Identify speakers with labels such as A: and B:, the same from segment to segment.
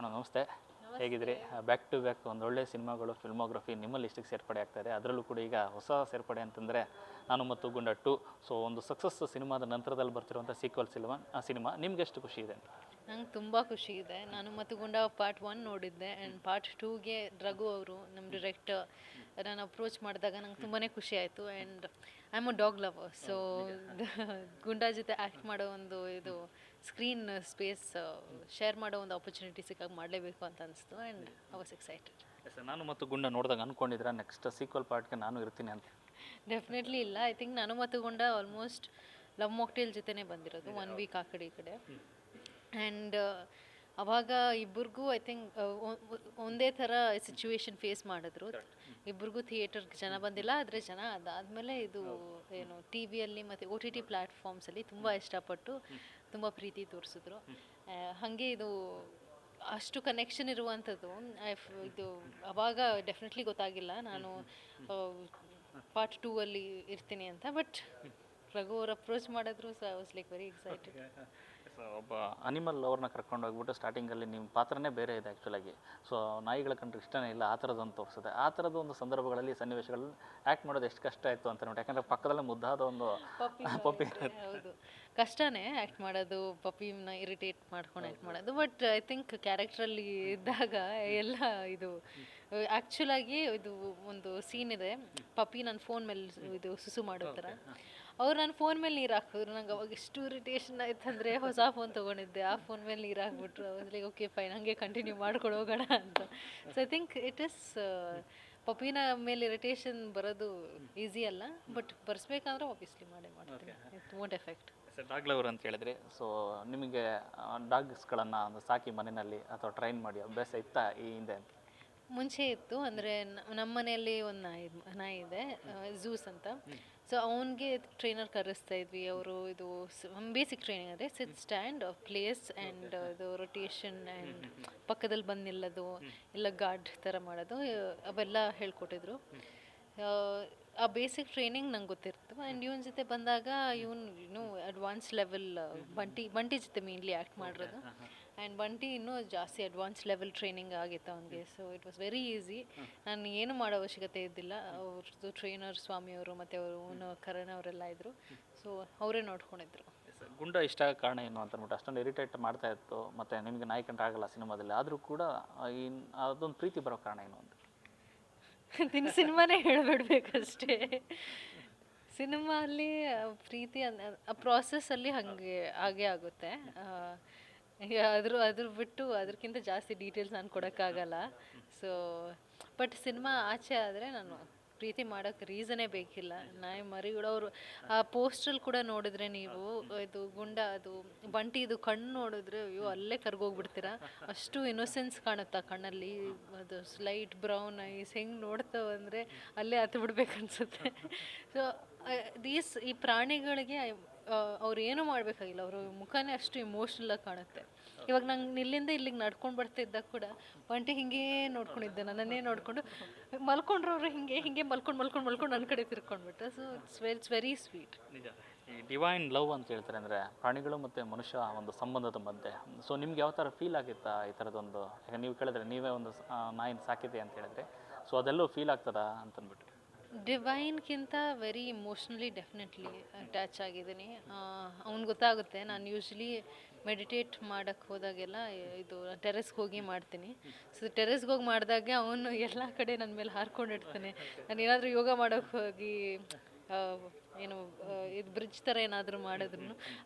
A: Madam ನಮಸ್ತೆ, ಹೇಗಿದ್ರಿ? Back to back ಒಂದೊಳ್ಳೆ ಸಿನಿಮಾಗಳು, ಫಿಲ್ಮೋಗ್ರಫಿ ನಿಮ್ಮ ಲಿಸ್ಟಿಗೆ ಸೇರ್ಪಡೆ ಆಗ್ತಾಯಿದೆ. ಅದರಲ್ಲೂ ಕೂಡ ಈಗ ಹೊಸ ಸೇರ್ಪಡೆ ಅಂತಂದರೆ ನಾನು ಮತ್ತು ಗುಂಡ 2. ಸೊ ಒಂದು ಸಕ್ಸಸ್ ಸಿನಿಮಾದ ನಂತರದಲ್ಲಿ ಬರ್ತಿರುವಂಥ ಸೀಕ್ವಲ್ ಸಿನಿಮಾ ನಿಮ್ಗೆ ಎಷ್ಟು ಖುಷಿ ಇದೆ?
B: ನಂಗೆ ತುಂಬ ಖುಷಿ ಇದೆ. ನಾನು ಮತ್ತು ಗುಂಡ ಪಾರ್ಟ್ 1 ನೋಡಿದ್ದೆ ಆ್ಯಂಡ್ ಪಾರ್ಟ್ 2ಗೆ ರಘು ಅವರು ನಮ್ಮ ಡೈರೆಕ್ಟರ್ ನಾನು ಅಪ್ರೋಚ್ ಮಾಡಿದಾಗ ನಂಗೆ ತುಂಬಾ ಖುಷಿ ಆಯಿತು. And I am a dog lover, so ಗುಂಡ ಜೊತೆ ಆ್ಯಕ್ಟ್ ಮಾಡೋ ಒಂದು ಇದು ಸ್ಕ್ರೀನ್ ಸ್ಪೇಸ್ ಶೇರ್ ಮಾಡೋ ಒಂದು ಆಪರ್ಚುನಿಟಿ ಸಿಕ್ಕಾಗ ಮಾಡಲೇಬೇಕು ಅಂತ ಅನಿಸ್ತು. And I was excited.
A: ನಾನು ಮತ್ತು ಗುಂಡ ನೋಡಿದಾಗ ಅಂದ್ಕೊಂಡಿದ್ರೆ ನೆಕ್ಸ್ಟ್ ಸೀಕ್ವಲ್ ಪಾರ್ಟ್ಗೆ ನಾನು ಇರ್ತೀನಿ ಅಂತ?
B: ಡೆಫಿನೆಟ್ಲಿ ಇಲ್ಲ. ಐ ಥಿಂಕ್ ನಾನು ಮತ್ತು ಗುಂಡ ಆಲ್ಮೋಸ್ಟ್ ಲವ್ ಮಾಕ್ಟೇಲ್ ಜೊತೆನೇ ಬಂದಿರೋದು 1 ವೀಕ್ ಆ ಕಡೆ ಈ ಕಡೆ. ಆ್ಯಂಡ್ ಅವಾಗ ಇಬ್ಬರಿಗೂ ಐ ಥಿಂಕ್ ಒಂದೇ ಥರ ಸಿಚುವೇಶನ್ ಫೇಸ್ ಮಾಡಿದ್ರು. ಇಬ್ಬರಿಗೂ ಥಿಯೇಟರ್ಗೆ ಜನ ಬಂದಿಲ್ಲ, ಆದರೆ ಜನ ಅದಾದಮೇಲೆ ಇದು ಏನು ಟಿ ವಿಯಲ್ಲಿ ಮತ್ತು OTT ಪ್ಲ್ಯಾಟ್ಫಾರ್ಮ್ಸಲ್ಲಿ ತುಂಬ ಇಷ್ಟಪಟ್ಟು ತುಂಬ ಪ್ರೀತಿ ತೋರಿಸಿದ್ರು. ಹಾಗೆ ಇದು ಅಷ್ಟು ಕನೆಕ್ಷನ್ ಇರುವಂಥದ್ದು ಇದು ಅವಾಗ ಡೆಫಿನೆಟ್ಲಿ ಗೊತ್ತಾಗಿಲ್ಲ ನಾನು ಪಾರ್ಟ್ 2 ಅಲ್ಲಿ ಇರ್ತೀನಿ ಅಂತ. ಬಟ್ ರಘು ಅವ್ರು ಅಪ್ರೋಚ್ ಮಾಡಿದ್ರು, so I was like very excited.
A: ಒಬ್ಬ ಅನಿಮಲ್ ಅವ್ರನ್ನ ಕರ್ಕೊಂಡು ಹೋಗ್ಬಿಟ್ಟು ಸ್ಟಾರ್ಟಿಂಗಲ್ಲಿ ನಿಮ್ಮ ಪಾತ್ರನೇ ಬೇರೆ ಇದೆ ಆ್ಯಕ್ಚುಲಾಗಿ. ಸೊ ನಾಯಿಗಳ ಕಂಡ್ರೆ ಇಷ್ಟನೇ ಇಲ್ಲ ಆ ಥರದ್ದೊಂದು ತೋರಿಸಿದೆ. ಆ ಥರದ ಒಂದು ಸಂದರ್ಭಗಳಲ್ಲಿ ಸನ್ನಿವೇಶಗಳಲ್ಲಿ ಆ್ಯಕ್ಟ್ ಮಾಡೋದು ಎಷ್ಟು ಕಷ್ಟ ಆಯಿತು ಅಂತ ನೋಡಿ. ಯಾಕಂದರೆ ಪಕ್ಕದಲ್ಲೇ ಮುದ್ದಾದ ಒಂದು ಪಪ್ಪಿ
B: ಹೌದು, ಕಷ್ಟನೇ ಆ್ಯಕ್ಟ್ ಮಾಡೋದು, ಪಪ್ಪಿನ ಇರಿಟೇಟ್ ಮಾಡ್ಕೊಂಡು ಆ್ಯಕ್ಟ್ ಮಾಡೋದು. ಬಟ್ ಐ ಥಿಂಕ್ ಕ್ಯಾರೆಕ್ಟ್ರಲ್ಲಿ ಇದ್ದಾಗ ಎಲ್ಲ ಇದು ಆ್ಯಕ್ಚುಲಾಗಿ ಇದು ಒಂದು ಸೀನ್ ಇದೆ, ಪಪ್ಪಿ ನನ್ನ ಫೋನ್ ಮೇಲೆ ಇದು ಸುಸು ಮಾಡೋ ಥರ. ಅವ್ರು ನನ್ನ ಫೋನ್ ಮೇಲೆ ನೀರು ಹಾಕಿದ್ರು. ನಂಗೆ ಅವಾಗ ಎಷ್ಟು ಇರಿಟೇಷನ್ ಆಯ್ತು ಅಂದರೆ ಹೊಸ ಫೋನ್ ತೊಗೊಂಡಿದ್ದೆ, ಆ ಫೋನ್ ಮೇಲೆ ನೀರು ಹಾಕ್ಬಿಟ್ರು. ಲೈಕ್ ಓಕೆ ಫೈನ್, ಹಾಗೆ ಕಂಟಿನ್ಯೂ ಮಾಡ್ಕೊಂಡು ಹೋಗೋಣ ಅಂತ. So I think it is ಪಪ್ಪಿನ ಮೇಲೆ ಇರಿಟೇಷನ್ ಬರೋದು ಈಸಿ ಅಲ್ಲ, ಬಟ್ ಬರ್ಸ್ಬೇಕಂದ್ರೆ ಆಬ್ವಿಯಸ್ಲಿ ಮಾಡ್ತೀನಿ. It won't effect.
A: Dog lover ಅಂತ ಹೇಳಿದ್ರಿ. ಸೊ ನಿಮಗೆ ಡಾಗ್ಸ್ಗಳನ್ನು ಒಂದು ಸಾಕಿ ಮನೆಯಲ್ಲಿ ಅಥವಾ ಟ್ರೈನ್ ಮಾಡಿ ಅಭ್ಯಾಸ ಇತ್ತಾ ಈ ಹಿಂದೆ?
B: ಮುಂಚೆ ಇತ್ತು. ಅಂದರೆ ನಮ್ಮ ಮನೆಯಲ್ಲಿ ಒಂದು ನಾಯಿ ಇದೆ, ಝೂಸ್ ಅಂತ. ಸೊ ಅವನಿಗೆ ಟ್ರೈನರ್ ಕರೆಸ್ತಾ ಇದ್ವಿ. ಅವರು ಇದು ಬೇಸಿಕ್ ಟ್ರೈನಿಂಗ್ ಅಂದರೆ ಸಿಟ್ ಸ್ಟ್ಯಾಂಡ್ ಪ್ಲೇಸ್ ಆ್ಯಂಡ್ ಇದು ರೊಟೇಷನ್ ಆ್ಯಂಡ್ ಪಕ್ಕದಲ್ಲಿ ಬಂದು ನಿಲ್ಲೋದು, ಇಲ್ಲ ಗಾರ್ಡ್ ಥರ ಮಾಡೋದು, ಅವೆಲ್ಲ ಹೇಳ್ಕೊಟ್ಟಿದ್ರು. ಆ ಬೇಸಿಕ್ ಟ್ರೈನಿಂಗ್ ನಂಗೆ ಗೊತ್ತಿರ್ತು. ಆ್ಯಂಡ್ ಇವನ ಜೊತೆ ಬಂದಾಗ ಇವನು ಅಡ್ವಾನ್ಸ್ ಲೆವೆಲ್ ಬಂಟಿ ಜೊತೆ ಮೇನ್ಲಿ ಆ್ಯಕ್ಟ್ ಮಾಡಿರೋದು. ಆ್ಯಂಡ್ ಬಂಟಿ ಇನ್ನೂ ಜಾಸ್ತಿ ಅಡ್ವಾನ್ಸ್ ಲೆವೆಲ್ ಟ್ರೈನಿಂಗ್ ಆಗಿತ್ತು ಅವನಿಗೆ. So it was very easy. ನಾನು ಏನು ಮಾಡೋ ಅವಶ್ಯಕತೆ ಇದ್ದಿಲ್ಲ. ಅವ್ರದ್ದು ಟ್ರೈನರ್ ಸ್ವಾಮಿಯವರು ಮತ್ತು ಅವರು ಕರಣ್ ಅವರೆಲ್ಲ ಇದ್ದರು. ಸೊ ಅವರೇ ನೋಡ್ಕೊಂಡಿದ್ರು.
A: ಗುಂಡ ಇಷ್ಟ ಆಗ ಕಾರಣ ಏನು ಅಂತ ಅಂದ್ಬಿಟ್ಟು ಅಷ್ಟೊಂದು ಇರಿಟೇಟ್ ಮಾಡ್ತಾ ಇತ್ತು, ಮತ್ತು ನಿಮಗೆ ನಾಯಿ ಕಂಡ್ರೆ ಆಗಲ್ಲ ಸಿನಿಮಾದಲ್ಲಿ, ಆದರೂ ಕೂಡ ಅದೊಂದು ಪ್ರೀತಿ ಬರೋ ಕಾರಣ ಏನು ಅಂತ?
B: ನಿನ್ನ ಸಿನಿಮಾನೇ ಹೇಳ್ಬಿಡ್ಬೇಕಷ್ಟೇ. ಸಿನಿಮಾ ಅಲ್ಲಿ ಪ್ರೀತಿ ಆ ಪ್ರಾಸೆಸ್ಸಲ್ಲಿ ಹಾಗೆ ಆಗುತ್ತೆ. ಅದ್ರ ಬಿಟ್ಟು ಅದಕ್ಕಿಂತ ಜಾಸ್ತಿ ಡೀಟೇಲ್ಸ್ ನಾನು ಕೊಡೋಕ್ಕಾಗಲ್ಲ. ಸೊ ಬಟ್ ಸಿನಿಮಾ ಆಚೆ ಆದರೆ ನಾನು ಪ್ರೀತಿ ಮಾಡೋಕ್ಕೆ ರೀಸನೇ ಬೇಕಿಲ್ಲ. ನಾಯಿ ಮರಿಗಳು ಅವರು ಆ ಪೋಸ್ಟ್ರಲ್ಲಿ ಕೂಡ ನೋಡಿದ್ರೆ ನೀವು ಇದು ಗುಂಡ ಅದು ಬಂಟಿದು ಕಣ್ಣು ನೋಡಿದ್ರೆ ಅಯ್ಯೋ ಅಲ್ಲೇ ಕರ್ಗೋಗ್ಬಿಡ್ತೀರಾ. ಅಷ್ಟು ಇನ್ನೊಸೆನ್ಸ್ ಕಾಣುತ್ತಾ ಕಣ್ಣಲ್ಲಿ. ಅದು ಸ್ಲೈಟ್ ಬ್ರೌನ್ ಐಸ್ ಹೆಂಗೆ ನೋಡ್ತಾವಂದರೆ ಅಲ್ಲೇ ಹತ್ತು ಬಿಡ್ಬೇಕನ್ಸುತ್ತೆ. ಸೊ ಈ ಪ್ರಾಣಿಗಳಿಗೆ ಅವ್ರು ಏನೂ ಮಾಡಬೇಕಾಗಿಲ್ಲ, ಅವ್ರ ಮುಖನೇ ಅಷ್ಟು ಇಮೋಷ್ನಲಾಗಿ ಕಾಣುತ್ತೆ. ಇವಾಗ ನಂಗೆ ಇಲ್ಲಿಂದ ಇಲ್ಲಿಗೆ ನಡ್ಕೊಂಡು ಬರ್ತಿದ್ದಾಗ ಕೂಡ ಬಂಟಿ ಹಿಂಗೇ ನೋಡ್ಕೊಂಡಿದ್ದೆ, ನನ್ನನ್ನೇ ನೋಡಿಕೊಂಡು ಮಲ್ಕೊಂಡ್ರು ಅವರು ಹಿಂಗೆ ಮಲ್ಕೊಂಡು ನನ್ನ ಕಡೆ ತಿರ್ಕೊಂಡ್ಬಿಟ್ಟು. So it's very sweet.
A: ನಿಜ, ಈ ಡಿವೈನ್ ಲವ್ ಅಂತ ಹೇಳ್ತಾರೆ, ಅಂದರೆ ಪ್ರಾಣಿಗಳು ಮತ್ತು ಮನುಷ್ಯ ಒಂದು ಸಂಬಂಧದ ಮಧ್ಯೆ. ಸೊ ನಿಮ್ಗೆ ಯಾವ ಥರ ಫೀಲ್ ಆಗಿತ್ತಾ ಈ ಥರದೊಂದು? ಈಗ ನೀವು ಕೇಳಿದ್ರೆ ನೀವೇ ಒಂದು ನಾಯಿನ ಸಾಕಿದೆ ಅಂತ ಹೇಳಿದ್ರೆ, ಸೊ ಅದೆಲ್ಲೋ ಫೀಲ್ ಆಗ್ತದಾ ಅಂತಂದ್ಬಿಟ್ಟು?
B: ಡಿವೈನ್ಗಿಂತ ವೆರಿ ಇಮೋಷ್ನಲಿ ಡೆಫಿನೆಟ್ಲಿ ಅಟ್ಯಾಚ್ ಆಗಿದ್ದೀನಿ. ಅವ್ನು ಗೊತ್ತಾಗುತ್ತೆ. ನಾನು ಯೂಶ್ವಲಿ ಮೆಡಿಟೇಟ್ ಮಾಡೋಕ್ಕೆ ಹೋದಾಗೆಲ್ಲ ಇದು ಟೆರೆಸ್ಗೆ ಹೋಗಿ ಮಾಡ್ತೀನಿ. ಸೊ ಟೆರೆಸ್ಗೆ ಹೋಗಿ ಮಾಡಿದಾಗ ಅವನು ಎಲ್ಲ ಕಡೆ ನನ್ನ ಮೇಲೆ ಹಾರ್ಕೊಂಡಿರ್ತಾನೆ. ನಾನು ಏನಾದರೂ ಯೋಗ ಮಾಡೋಕ್ಕೆ ಹೋಗಿ ಏನು ಇದು ಬ್ರಿಡ್ಜ್ ಥರ ಏನಾದರೂ ಮಾಡಿದ್ರು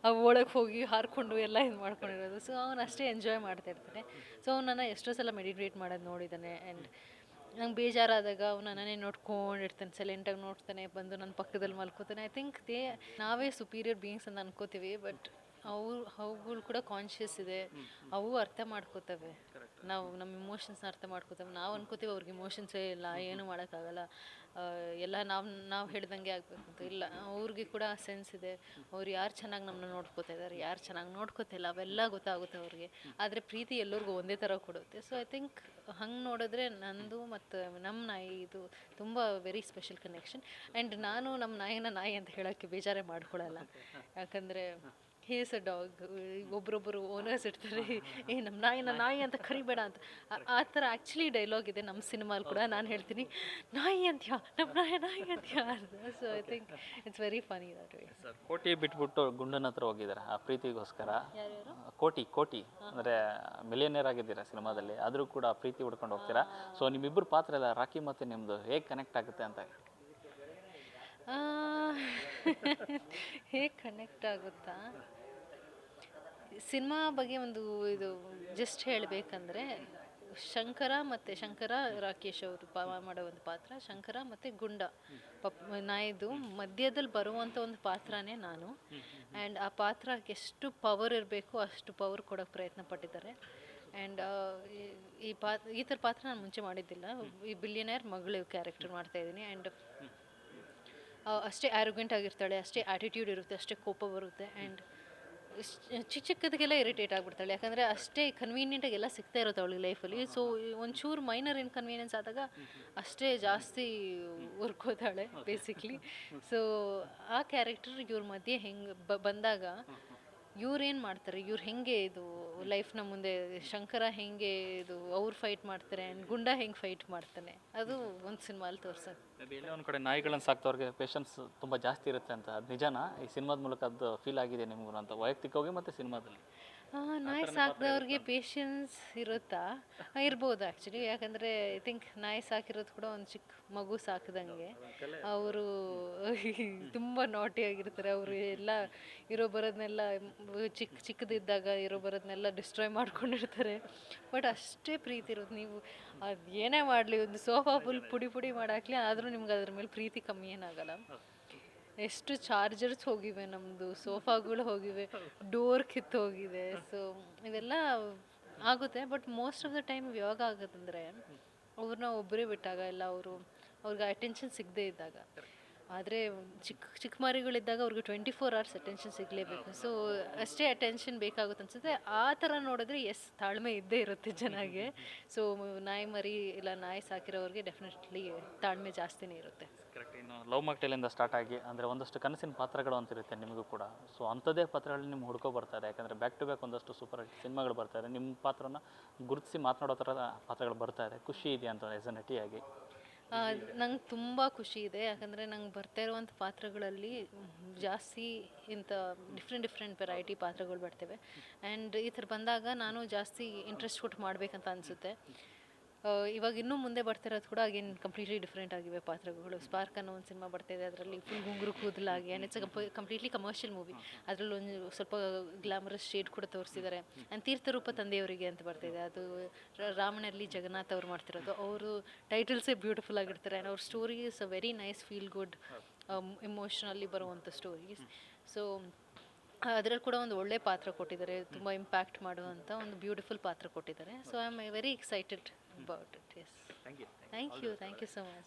B: ಒಳಗೆ ಹೋಗಿ ಹಾರ್ಕೊಂಡು ಎಲ್ಲ ಇದು ಮಾಡ್ಕೊಂಡಿರೋದು. ಸೊ ಅವನು ಅಷ್ಟೇ ಎಂಜಾಯ್ ಮಾಡ್ತಾಯಿರ್ತಾನೆ. ಸೊ ಅವನನ್ನು ಎಷ್ಟೋ ಸಲ ಮೆಡಿಟೇಟ್ ಮಾಡೋದು ನೋಡಿದ್ದಾನೆ. ಆ್ಯಂಡ್ ನಂಗೆ ಬೇಜಾರಾದಾಗ ಅವನು ನನ್ನೇ ನೋಡ್ಕೊಂಡಿರ್ತಾನೆ, ಸೈಲೆಂಟಾಗಿ ನೋಡ್ತಾನೆ, ಬಂದು ನನ್ನ ಪಕ್ಕದಲ್ಲಿ ಮಲ್ಕೋತಾನೆ. ಐ ಥಿಂಕ್ ನಾವೇ ಸುಪೀರಿಯರ್ ಬೀಯಿಂಗ್ಸ್ ಅಂತ ಅನ್ಕೋತೀವಿ, ಬಟ್ ಅವುಗಳು ಕೂಡ ಕಾನ್ಷಿಯಸ್ ಇದೆ. ಅವು ಅರ್ಥ ಮಾಡ್ಕೋತವೆ, ನಾವು ನಮ್ಮ ಇಮೋಷನ್ಸ್ನ ಅರ್ಥ ಮಾಡ್ಕೋತವೆ. ನಾವು ಅನ್ಕೋತೀವಿ ಅವ್ರಿಗೆ ಇಮೋಷನ್ಸೇ ಇಲ್ಲ, ಏನೂ ಮಾಡೋಕ್ಕಾಗಲ್ಲ, ಎಲ್ಲ ನಾವು ಹೇಳ್ದಂಗೆ ಆಗಬೇಕು ಅಂತ. ಇಲ್ಲ, ಅವ್ರಿಗೆ ಕೂಡ ಆ ಸೆನ್ಸ್ ಇದೆ. ಅವ್ರು ಯಾರು ಚೆನ್ನಾಗಿ ನಮ್ಮನ್ನ ನೋಡ್ಕೋತಾ ಇದ್ದಾರೆ, ಯಾರು ಚೆನ್ನಾಗಿ ನೋಡ್ಕೋತಿಲ್ಲ, ಅವೆಲ್ಲ ಗೊತ್ತಾಗುತ್ತೆ ಅವ್ರಿಗೆ. ಆದರೆ ಪ್ರೀತಿ ಎಲ್ಲರಿಗೂ ಒಂದೇ ಥರ ಕೊಡುತ್ತೆ. ಸೊ ಐ ಥಿಂಕ್ ಹಂಗೆ ನೋಡಿದ್ರೆ ನಂದು ಮತ್ತು ನಮ್ಮ ನಾಯಿ ಇದು ತುಂಬ ವೆರಿ ಸ್ಪೆಷಲ್ ಕನೆಕ್ಷನ್. ಆ್ಯಂಡ್ ನಾನು ನಮ್ಮ ನಾಯಿನ ನಾಯಿ ಅಂತ ಹೇಳೋಕ್ಕೆ ಬೇಜಾರೇ ಮಾಡ್ಕೊಳ್ಳಲ್ಲ. ಯಾಕಂದರೆ ಹೇಸ್ ಅ ಡಾಗ್. ಒಬ್ರೊಬ್ಬರು ಓನರ್ಸ್ ಇರ್ತಾರೆ, ನಮ್ಮ ನಾಯಿ ಅಂತ ಕರಿಬೇಡ ಅಂತ. ಆ ಥರ ಆ್ಯಕ್ಚುಲಿ ಡೈಲಾಗ್ ಇದೆ ನಮ್ಮ ಸಿನಿಮಾಲ್ ಕೂಡ. ನಾನು ಹೇಳ್ತೀನಿ ನಾಯಿ ಅಂತ್ಯಾ, ನಮ್ಮ ನಾಯಿ ಅಂತ್ಯಾ ಅಂತ. So I think it's very Ghani that way.
A: Sir ಕೋಟಿ ಬಿಟ್ಬಿಟ್ಟು ಗುಂಡನ ಹತ್ರ ಹೋಗಿದ್ದಾರೆ ಆ ಪ್ರೀತಿಗೋಸ್ಕರ.
B: ಯಾರ್ಯಾರು?
A: ಕೋಟಿ ಅಂದರೆ ಮಿಲಿಯನೇರ್ ಆಗಿದ್ದೀರಾ ಸಿನಿಮಾದಲ್ಲಿ, ಆದರೂ ಕೂಡ ಪ್ರೀತಿ ಹುಡ್ಕೊಂಡು ಹೋಗ್ತೀರಾ. ಸೊ ನಿಮ್ಮಿಬ್ಬರು ಪಾತ್ರ ಎಲ್ಲ ರಾಕಿ ಮತ್ತು ನಿಮ್ಮದು ಹೇಗೆ ಕನೆಕ್ಟ್ ಆಗುತ್ತೆ ಅಂತ?
B: ಹೇಗೆ ಕನೆಕ್ಟ್ ಆಗುತ್ತಾ? ಸಿನಿಮಾ ಬಗ್ಗೆ ಒಂದು ಇದು ಜಸ್ಟ್ ಹೇಳಬೇಕಂದ್ರೆ, ಶಂಕರ ರಾಕೇಶ್ ಅವರು ಮಾಡೋ ಒಂದು ಪಾತ್ರ, ಶಂಕರ ಮತ್ತು ಗುಂಡ ನಾಯ್ದು ಮಧ್ಯದಲ್ಲಿ ಬರುವಂಥ ಒಂದು ಪಾತ್ರನೇ ನಾನು. ಆ್ಯಂಡ್ ಆ ಪಾತ್ರಕ್ಕೆ ಎಷ್ಟು ಪವರ್ ಇರಬೇಕು ಅಷ್ಟು ಪವರ್ ಕೊಡೋಕ್ಕೆ ಪ್ರಯತ್ನ ಪಟ್ಟಿದ್ದಾರೆ. ಆ್ಯಂಡ್ ಈ ಥರ ಪಾತ್ರ ನಾನು ಮುಂಚೆ ಮಾಡಿದ್ದಿಲ್ಲ. ಈ ಬಿಲಿಯನೇರ್ ಮಗಳು ಕ್ಯಾರೆಕ್ಟರ್ ಮಾಡ್ತಾಯಿದ್ದೀನಿ. ಆ್ಯಂಡ್ ಅಷ್ಟೇ ಆ್ಯರೋಗೆಂಟ್ ಆಗಿರ್ತಾಳೆ, ಅಷ್ಟೇ ಆ್ಯಟಿಟ್ಯೂಡ್ ಇರುತ್ತೆ, ಅಷ್ಟೇ ಕೋಪ ಬರುತ್ತೆ. ಆ್ಯಂಡ್ ಚಿಕ್ಕದಕ್ಕೆಲ್ಲ ಇರಿಟೇಟ್ ಆಗಿಬಿಡ್ತಾಳೆ, ಯಾಕಂದರೆ ಅಷ್ಟೇ ಕನ್ವೀನಿಯೆಂಟಾಗಿ ಎಲ್ಲ ಸಿಗ್ತಾ ಇರುತ್ತೆ ಅವಳಿಗೆ ಲೈಫಲ್ಲಿ. ಸೊ ಒಂಚೂರು ಮೈನರ್ ಇನ್ಕನ್ವೀನಿಯನ್ಸ್ ಆದಾಗ ಅಷ್ಟೇ ಜಾಸ್ತಿ ಉರ್ಕೋತಾಳೆ ಬೇಸಿಕ್ಲಿ. ಸೊ ಆ ಕ್ಯಾರೆಕ್ಟರ್ ಇವ್ರ ಮಧ್ಯೆ ಹೆಂಗೆ ಬಂದಾಗ ಇವ್ರೇನು ಮಾಡ್ತಾರೆ, ಇವ್ರು ಹೆಂಗೆ ಇದು ಲೈಫ್ನ ಮುಂದೆ, ಶಂಕರ ಹೆಂಗೆ ಇದು ಅವ್ರು ಫೈಟ್ ಮಾಡ್ತಾರೆ ಆ್ಯಂಡ್ ಗುಂಡ ಹೆಂಗೆ ಫೈಟ್ ಮಾಡ್ತಾನೆ, ಅದು ಒಂದು ಸಿನಿಮಾಲ್ಲಿ ತೋರ್ಸೋದು.
A: ಎಲ್ಲೋ ಒಂದು ಕಡೆ ನಾಯಿಗಳನ್ನು ಸಾಕ್ತವ್ರಿಗೆ ಪೇಷನ್ಸ್ ತುಂಬ ಜಾಸ್ತಿ ಇರುತ್ತೆ ಅಂತ, ಅದು ನಿಜನಾ? ಈ ಸಿನಿಮಾದ ಮೂಲಕ ಅದು ಫೀಲ್ ಆಗಿದೆ ನಿಮಗೂ ಅಂತ ವೈಯಕ್ತಿಕವಾಗಿ ಮತ್ತು ಸಿನಿಮಾದಲ್ಲಿ?
B: ನಾಯಿ ಸಾಕಿದವ್ರಿಗೆ ಪೇಷನ್ಸ್ ಇರುತ್ತಾ? ಇರ್ಬೋದು ಆ್ಯಕ್ಚುಲಿ. ಯಾಕಂದರೆ ಐ ಥಿಂಕ್ ನಾಯಿ ಸಾಕಿರೋದು ಕೂಡ ಒಂದು ಚಿಕ್ಕ ಮಗು ಸಾಕಿದಂಗೆ. ಅವರು ತುಂಬ ನಾಟಿಯಾಗಿರ್ತಾರೆ. ಅವರು ಎಲ್ಲ ಇರೋ ಬರೋದನ್ನೆಲ್ಲ ಚಿಕ್ಕದಿದ್ದಾಗ ಇರೋ ಬರೋದನ್ನೆಲ್ಲ ಡಿಸ್ಟ್ರಾಯ್ ಮಾಡ್ಕೊಂಡಿರ್ತಾರೆ. ಬಟ್ ಅಷ್ಟೇ ಪ್ರೀತಿ ಇರೋದು. ನೀವು ಅದು ಏನೇ ಮಾಡಲಿ, ಒಂದು ಸೋಫಾ ಫುಲ್ ಪುಡಿ ಮಾಡಾಕ್ಲಿ, ಆದರೂ ನಿಮ್ಗೆ ಅದ್ರ ಮೇಲೆ ಪ್ರೀತಿ ಕಮ್ಮಿ ಏನಾಗಲ್ಲ. ಎಷ್ಟು ಚಾರ್ಜರ್ಸ್ ಹೋಗಿವೆ, ನಮ್ಮದು ಸೋಫಾಗಳು ಹೋಗಿವೆ, ಡೋರ್ ಕಿತ್ತು ಹೋಗಿದೆ. ಸೊ ಇವೆಲ್ಲ ಆಗುತ್ತೆ. But most of the time ಯಾವಾಗ ಆಗೋದಂದರೆ ಅವ್ರನ್ನ ಒಬ್ಬರೇ ಬಿಟ್ಟಾಗ, ಇಲ್ಲ ಅವ್ರಿಗೆ ಅಟೆನ್ಷನ್ ಸಿಗದೇ ಇದ್ದಾಗ. ಆದರೆ ಚಿಕ್ಕ ಮರಿಗಳಿದ್ದಾಗ ಅವ್ರಿಗೆ 24 hours ಅಟೆನ್ಷನ್ ಸಿಗಲೇಬೇಕು. ಸೊ ಅಷ್ಟೇ ಅಟೆನ್ಷನ್ ಬೇಕಾಗುತ್ತೆ ಅನಿಸುತ್ತೆ. ಆ ಥರ ನೋಡಿದ್ರೆ ತಾಳ್ಮೆ ಇದ್ದೇ ಇರುತ್ತೆ ಜನಗೆ. ಸೊ ನಾಯಿ ಮರಿ ಇಲ್ಲ ನಾಯಿ ಸಾಕಿರೋರಿಗೆ ಡೆಫಿನೆಟ್ಲಿ ತಾಳ್ಮೆ ಜಾಸ್ತಿನೇ ಇರುತ್ತೆ.
A: ಕರೆಕ್ಟ್. ಇನ್ನು ಲವ್ ಮಾಕ್ಟೇಲಿಂದ ಸ್ಟಾರ್ಟ್ ಆಗಿ ಅಂದರೆ ಒಂದಷ್ಟು ಕನಸಿನ ಪಾತ್ರಗಳು ಅಂತಿರುತ್ತೆ ನಿಮಗೂ ಕೂಡ. ಸೊ ಅಂಥದ್ದೇ ಪಾತ್ರಗಳು ನಿಮ್ಗೆ ಹುಡ್ಕೋ ಬರ್ತಾರೆ, ಯಾಕಂದರೆ ಬ್ಯಾಕ್ ಟು ಬ್ಯಾಕ್ ಒಂದಷ್ಟು ಸೂಪರ್ ಸಿನಿಮಾಗಳು ಬರ್ತಾರೆ. ನಿಮ್ಮ ಪಾತ್ರನ ಗುರುತಿಸಿ ಮಾತನಾಡೋ ಥರ ಪಾತ್ರಗಳು ಬರ್ತಾರೆ. ಖುಷಿ ಇದೆಯಾ ಅಂತ ಆ್ಯಸ್ ಎ ನಟಿಯಾಗಿ?
B: ನಂಗೆ ತುಂಬ ಖುಷಿ ಇದೆ. ಯಾಕಂದರೆ ನಂಗೆ ಬರ್ತಾ ಇರುವಂಥ ಪಾತ್ರಗಳಲ್ಲಿ ಜಾಸ್ತಿ ಇಂಥ ಡಿಫ್ರೆಂಟ್ ವೆರೈಟಿ ಪಾತ್ರಗಳು ಬರ್ತವೆ. ಆ್ಯಂಡ್ ಈ ಥರ ಬಂದಾಗ ನಾನು ಜಾಸ್ತಿ ಇಂಟ್ರೆಸ್ಟ್ ಕೊಟ್ಟು ಮಾಡಬೇಕಂತ ಅನಿಸುತ್ತೆ. ಇವಾಗ ಇನ್ನೂ ಮುಂದೆ ಬರ್ತಿರೋದು ಕೂಡ ಅಗೇನ್ ಕಂಪ್ಲೀಟ್ಲಿ ಡಿಫ್ರೆಂಟ್ ಆಗಿವೆ ಪಾತ್ರಗಳು. ಸ್ಪಾರ್ಕ್ ಅನ್ನೋ ಒಂದು ಸಿನಿಮಾ ಬರ್ತಾಯಿದೆ, ಅದರಲ್ಲಿ ಫುಲ್ ಗುಂಗುರು ಕೂದಲಾಗಿ. And it's completely commercial movie. ಅದರಲ್ಲಿ ಒಂದು ಸ್ವಲ್ಪ ಗ್ಲಾಮರಸ್ ಶೇಡ್ ಕೂಡ ತೋರಿಸಿದ್ದಾರೆ. ಆ್ಯಂಡ್ ತೀರ್ಥರೂಪ ತಂದೆಯವರಿಗೆ ಅಂತ ಬರ್ತಾಯಿದೆ, ಅದು ರಾಮನಲ್ಲಿ ಜಗನ್ನಾಥ್ ಅವ್ರು ಮಾಡ್ತಿರೋದು. ಅವರು ಟೈಟಲ್ಸೇ ಬ್ಯೂಟಿಫುಲ್ ಆಗಿರ್ತಾರೆ. ಆ್ಯಂಡ್ ಅವ್ರ story is a very nice feel good emotionally ಬರುವಂಥ ಸ್ಟೋರೀಸ್. ಸೊ ಅದರಲ್ಲಿ ಕೂಡ ಒಂದು ಒಳ್ಳೆ ಪಾತ್ರ ಕೊಟ್ಟಿದ್ದಾರೆ, ತುಂಬ ಇಂಪ್ಯಾಕ್ಟ್ ಮಾಡುವಂಥ ಒಂದು ಬ್ಯೂಟಿಫುಲ್ ಪಾತ್ರ ಕೊಟ್ಟಿದ್ದಾರೆ. So I am very excited about it. Yes, thank you so much.